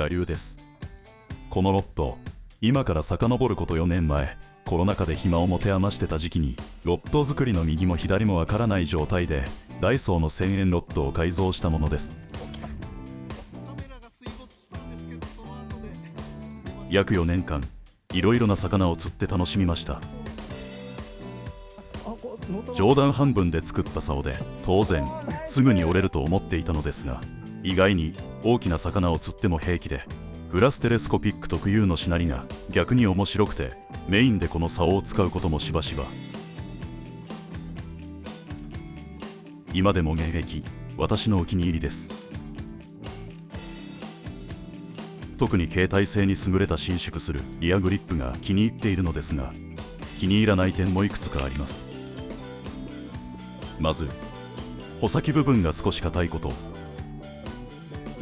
我流です。このロット、今から遡ること4年前、コロナ禍で暇を持て余してた時期に、ロット作りの右も左もわからない状態で、ダイソーの1000円ロットを改造したものです。約4年間、いろいろな魚を釣って楽しみました。上段半分で作った竿で、当然、すぐに折れると思っていたのですが、意外に大きな魚を釣っても平気で、グラステレスコピック特有のしなりが逆に面白くて、メインでこの竿を使うこともしばしば。今でも現役、私のお気に入りです。特に携帯性に優れた伸縮するリアグリップが気に入っているのですが、気に入らない点もいくつかあります。まず、穂先部分が少し硬いこと。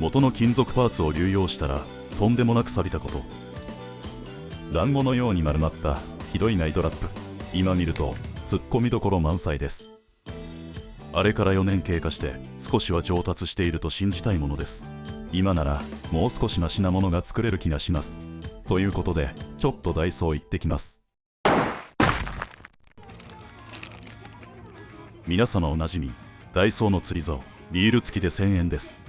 元の金属パーツを流用したらとんでもなく錆びたこと。団子のように丸まったひどいガイドラップ。今見るとツッコミどころ満載です。あれから4年経過して少しは上達していると信じたいものです。今ならもう少しマシなものが作れる気がします。ということでちょっとダイソー行ってきます。皆様おなじみ、ダイソーの釣り竿、リール付きで1000円です。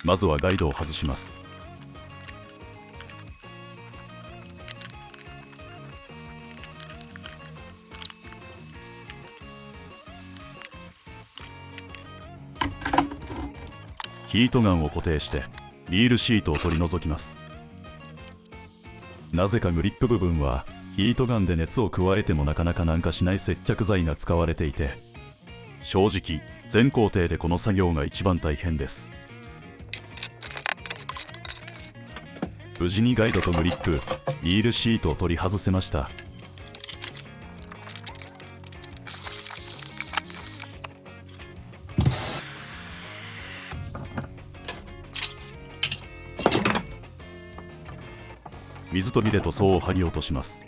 まずはガイドを外します。ヒートガンを固定してリールシートを取り除きます。なぜかグリップ部分はヒートガンで熱を加えてもなかなか軟化しない接着剤が使われていて、正直全工程でこの作業が一番大変です。無事にガイドとグリップ、リールシートを取り外せました。水とビデと層を剥ぎ落とします。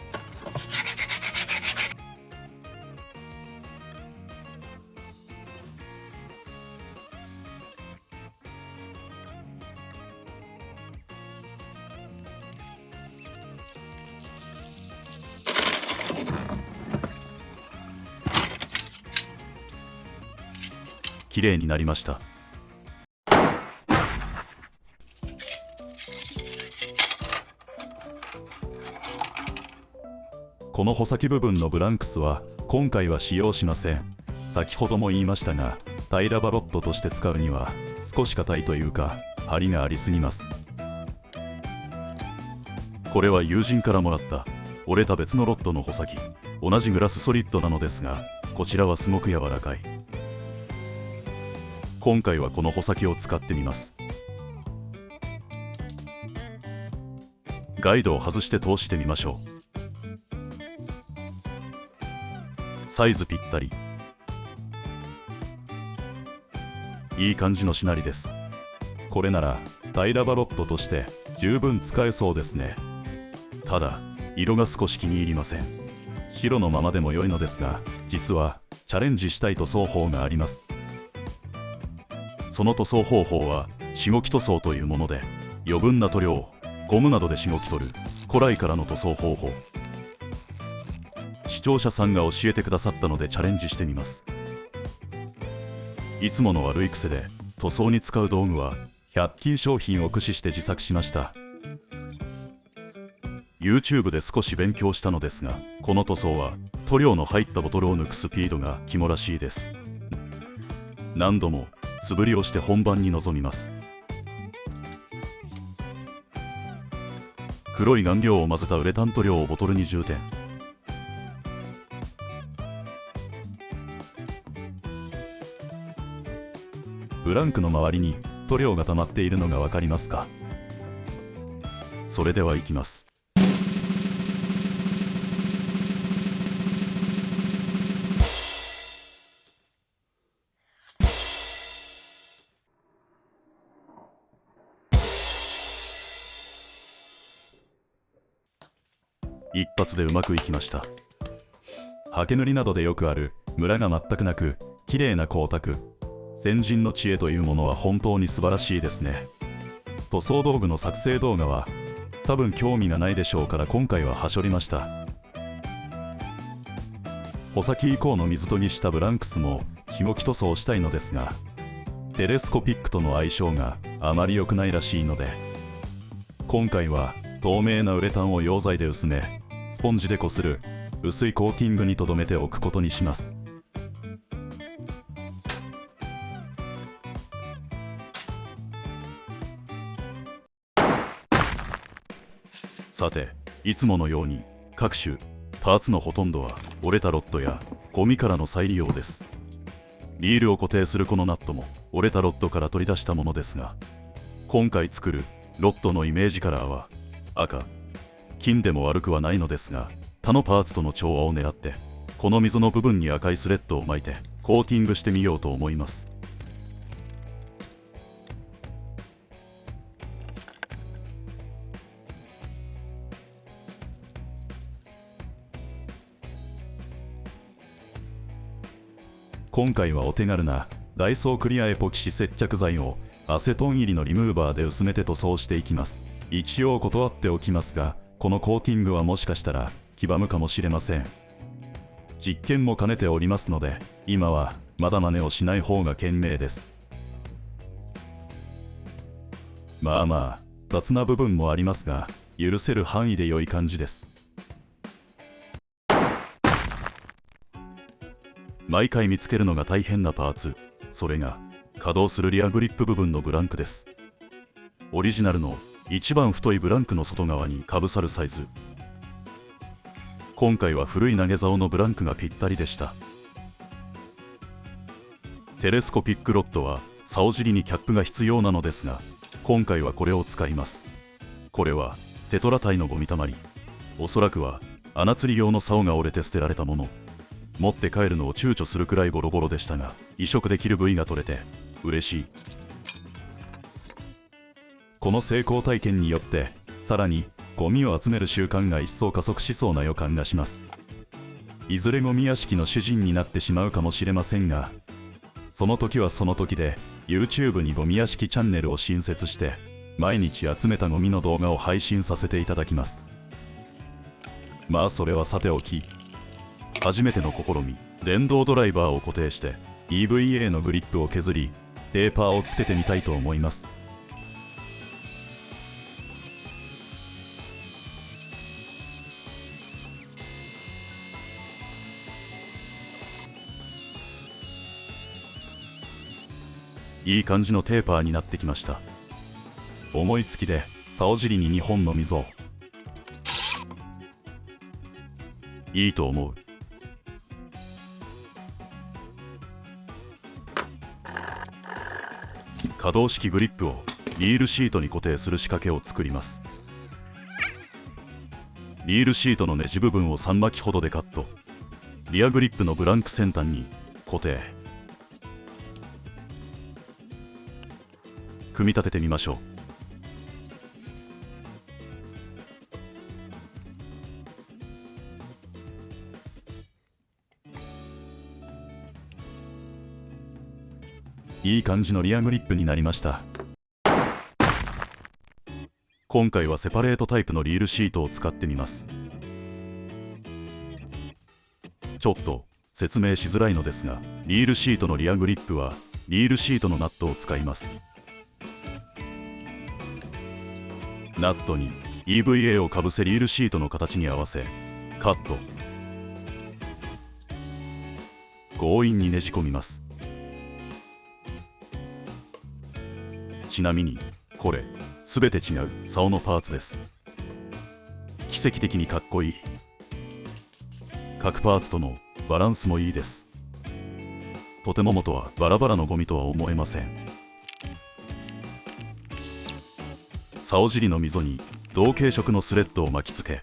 きれいになりました。この穂先部分のブランクスは今回は使用しません。先ほども言いましたが、平らバロットとして使うには少し硬いというか張りがありすぎます。これは友人からもらった折れた別のロットの穂先。同じグラスソリッドなのですが、こちらはすごく柔らかい。今回はこの穂先を使ってみます。ガイドを外して通してみましょう。サイズぴったり。いい感じのしなりです。これなら平らバロットとして十分使えそうですね。ただ色が少し気に入りません。白のままでも良いのですが、実はチャレンジしたい塗装法があります。その塗装方法はしごき塗装というもので、余分な塗料をゴムなどでしごき取る古来からの塗装方法。視聴者さんが教えてくださったのでチャレンジしてみます。いつもの悪い癖で塗装に使う道具は100均商品を駆使して自作しました。 YouTube で少し勉強したのですが、この塗装は塗料の入ったボトルを抜くスピードが肝らしいです。何度も素振りをして本番に臨みます。黒い顔料を混ぜたウレタン塗料をボトルに充填。ブランクの周りに塗料が溜まっているのが分かりますか？それではいきます。一発でうまくいきました。刷毛塗りなどでよくあるムラが全くなく綺麗な光沢。先人の知恵というものは本当に素晴らしいですね。塗装道具の作成動画は多分興味がないでしょうから今回ははしょりました。穂先以降の水研ぎしたブランクスもひごき塗装したいのですが、テレスコピックとの相性があまり良くないらしいので、今回は透明なウレタンを溶剤で薄め、スポンジでこする薄いコーティングに留めておくことにします。さて、いつものように各種パーツのほとんどは折れたロッドやゴミからの再利用です。リールを固定するこのナットも折れたロッドから取り出したものですが、今回作るロッドのイメージカラーは赤、金でも悪くはないのですが、他のパーツとの調和を狙ってこの溝の部分に赤いスレッドを巻いてコーティングしてみようと思います。今回はお手軽なダイソークリアエポキシ接着剤をアセトン入りのリムーバーで薄めて塗装していきます。一応断っておきますが、このコーティングはもしかしたら黄ばむかもしれません。実験も兼ねておりますので、今はまだ真似をしない方が賢明です。まあ雑な部分もありますが、許せる範囲で良い感じです。毎回見つけるのが大変なパーツ、それが稼働するリアグリップ部分のブランクです。オリジナルの一番太いブランクの外側にかぶさるサイズ。今回は古い投げ竿のブランクがぴったりでした。テレスコピックロッドは竿尻にキャップが必要なのですが、今回はこれを使います。これはテトラタイのゴミたまり。おそらくは穴釣り用の竿が折れて捨てられたもの。持って帰るのを躊躇するくらいボロボロでしたが、移植できる部位が取れて嬉しい。この成功体験によってさらにゴミを集める習慣が一層加速しそうな予感がします。いずれゴミ屋敷の主人になってしまうかもしれませんが、その時はその時で YouTube にゴミ屋敷チャンネルを新設して毎日集めたゴミの動画を配信させていただきます。まあそれはさておき、初めての試み、電動ドライバーを固定して EVA のグリップを削りテーパーをつけてみたいと思います。いい感じのテーパーになってきました。思いつきで竿尻に2本の溝。いいと思う。可動式グリップをリールシートに固定する仕掛けを作ります。リールシートのネジ部分を3巻きほどでカット。リアグリップのブランク先端に固定。組み立ててみましょう。いい感じのリアグリップになりました。今回はセパレートタイプのリールシートを使ってみます。ちょっと説明しづらいのですが、リールシートのリアグリップはリールシートのナットを使います。ナットに EVA をかぶせリールシートの形に合わせカット。強引にねじ込みます。ちなみにこれ全て違う竿のパーツです。奇跡的にかっこいい。各パーツとのバランスもいいです。とても元はバラバラのゴミとは思えません。竿尻の溝に同系色のスレッドを巻きつけ、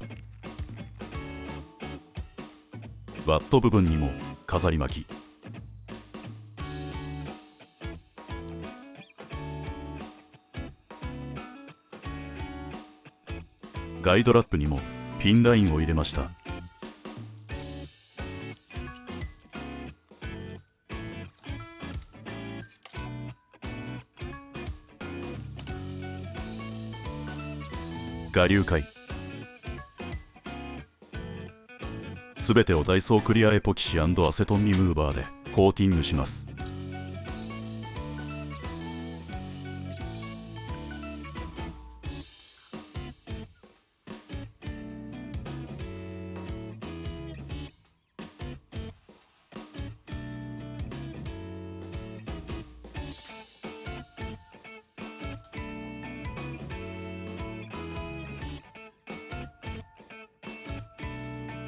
バット部分にも飾り巻き。ガイドラップにもピンラインを入れました。我流会。すべてをダイソークリアエポキシ&アセトンリムーバーでコーティングします。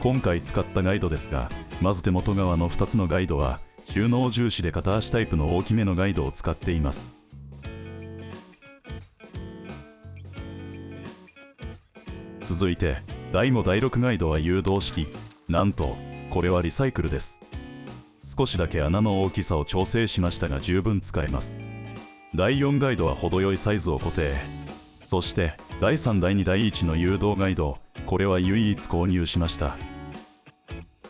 今回使ったガイドですが、まず手元側の2つのガイドは収納重視で片足タイプの大きめのガイドを使っています。続いて第5第6ガイドは誘導式。なんとこれはリサイクルです。少しだけ穴の大きさを調整しましたが十分使えます。第4ガイドは程よいサイズを固定。そして第3第2第1の誘導ガイド、これは唯一購入しました。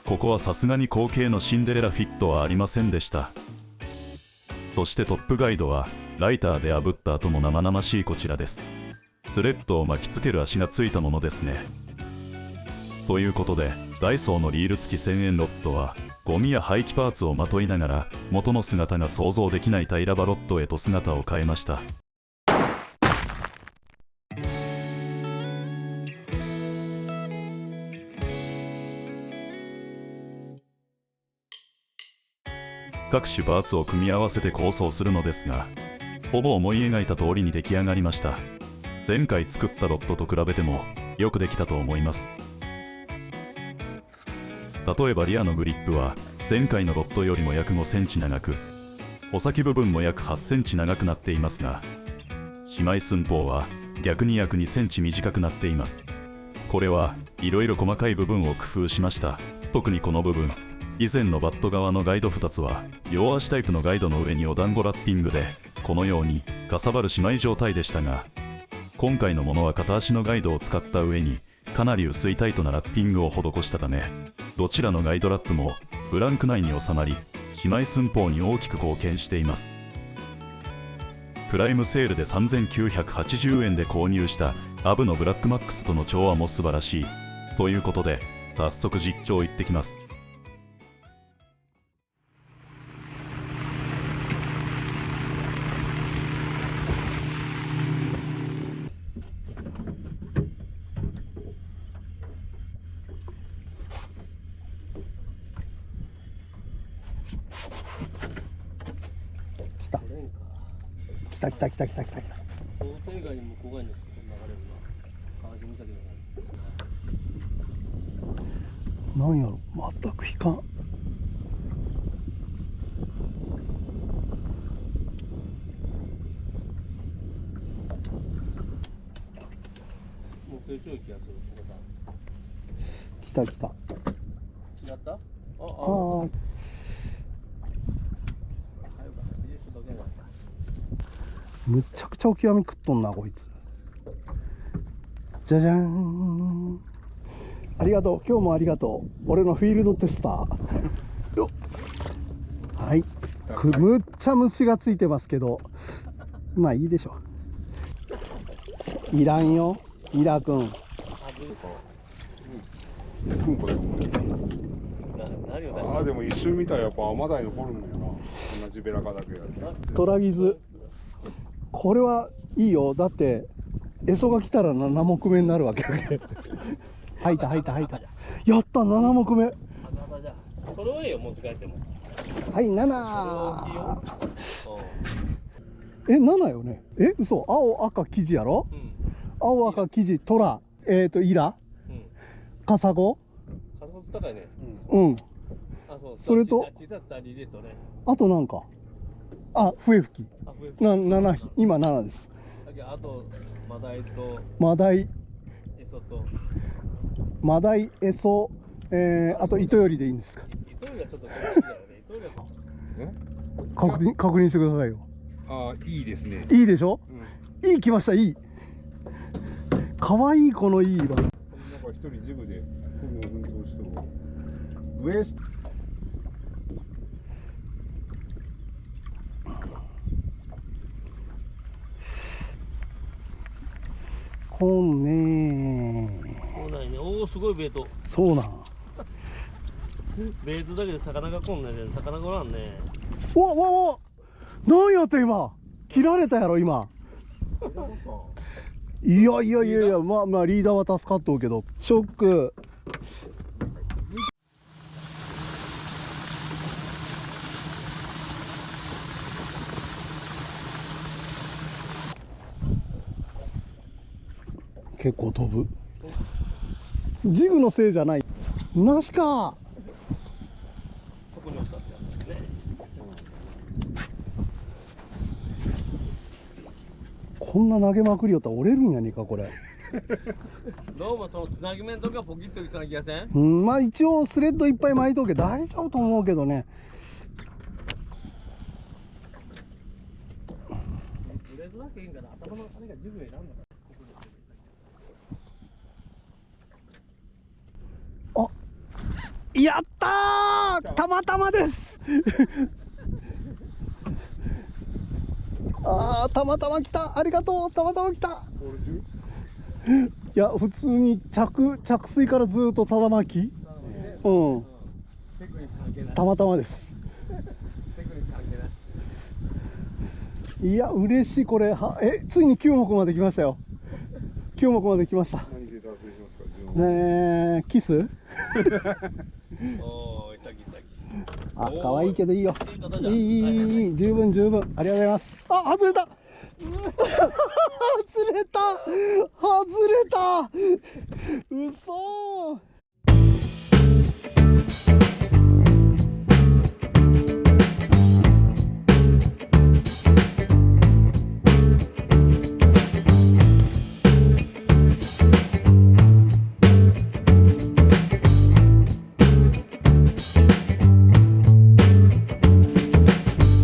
ここはさすがに後継のシンデレラフィットはありませんでした。そしてトップガイドはライターで炙った後も生々しいこちらです。スレッドを巻きつける足がついたものですね。ということでダイソーのリール付き1000円ロッドはゴミや廃棄パーツをまといながら元の姿が想像できない平場ロッドへと姿を変えました。各種パーツを組み合わせて構想するのですが、ほぼ思い描いた通りに出来上がりました。前回作ったロッドと比べてもよくできたと思います。例えばリアのグリップは前回のロッドよりも約5センチ長く、穂先部分も約8センチ長くなっていますが、姉妹寸法は逆に約2センチ短くなっています。これはいろいろ細かい部分を工夫しました。特にこの部分、以前のバット側のガイド2つは両足タイプのガイドの上にお団子ラッピングでこのようにかさばる姉妹状態でしたが、今回のものは片足のガイドを使った上にかなり薄いタイトなラッピングを施したため、どちらのガイドラップもブランク内に収まり姉妹寸法に大きく貢献しています。プライムセールで3980円で購入したアブのブラックマックスとの調和も素晴らしい。ということで早速実況行ってきます。来た来た来た来た来た来た。想定外に向こう側に流れるな。川島岬だな。なんやろ、全く引かん。もう成長気がする。来た来た。違った？ああ。ああ。むちゃくちゃオキアミ食っとんなこいつ。じゃじゃーん。ありがとう、今日もありがとう。俺のフィールドテスターよっ。はい、むっちゃ虫がついてますけど、まあいいでしょう。いらんよイラくん。ああ、でも一瞬見たらやっぱアマダイのフォルムやな。同じベラ科だけやトラギズ、これはいいよ。だってエソが来たら7目目になるわけ吐いた吐いた吐いた。やった7目目。それはいいよ、持って帰っても。はい、7。7よね。嘘。青赤生地やろ、うん、青赤生地トラ、イラ、うん、カサゴ。カサゴ高いね。うん、あ、そう、それとあとなんか、あ、笛吹き7、今7です。あとマダイとマダイ、エソとマダイ、エソ、あと糸よりでいいんですか。糸よりはちょっと厳しいだよね。糸よりは確認してくださいよ。ああ、いいですね。いいでしょ、うん、いい来ました。いい、かわいい、このいいわ。なんか一人ジグで運動してるウエスト。本ね。来ないね。おお、すごいベイト。そうなん。ベイトだけで魚が来んないで、魚来らんね。わわわ、なんやって今切られたやろ今。いやいやいやいや、まあまあリーダーは助かっとうけど、ショック。結構飛ぶ。ジグのせいじゃない。なしか。ここに落ちたってやつですね。こんな投げまくりよったら折れるんやねんかこれ。どうもそのつなぎ目のとこがポキッときそうな気がせん？うん、まあ一応スレッドいっぱい巻いとけ大丈夫と思うけどね。売れずだけいいんかな。頭の金がジグ選んだから。やったー、たまたまですあー、たまたま来た、ありがとう、たまたま来た。いや普通に着水からずっとただ巻き。うん、テクニック関係ない。たまたまです。テクニック関係ない。いや嬉しい。これはついに9目まで来ましたよ。9目まで来ました。何で達成しますか？ねえ、キスおお、いさきいさき。あ、可愛いけどいいよ。いいことじゃん。いいいいいい、十分十分、ありがとうございます。あ、外れた外れた外れた、嘘ー。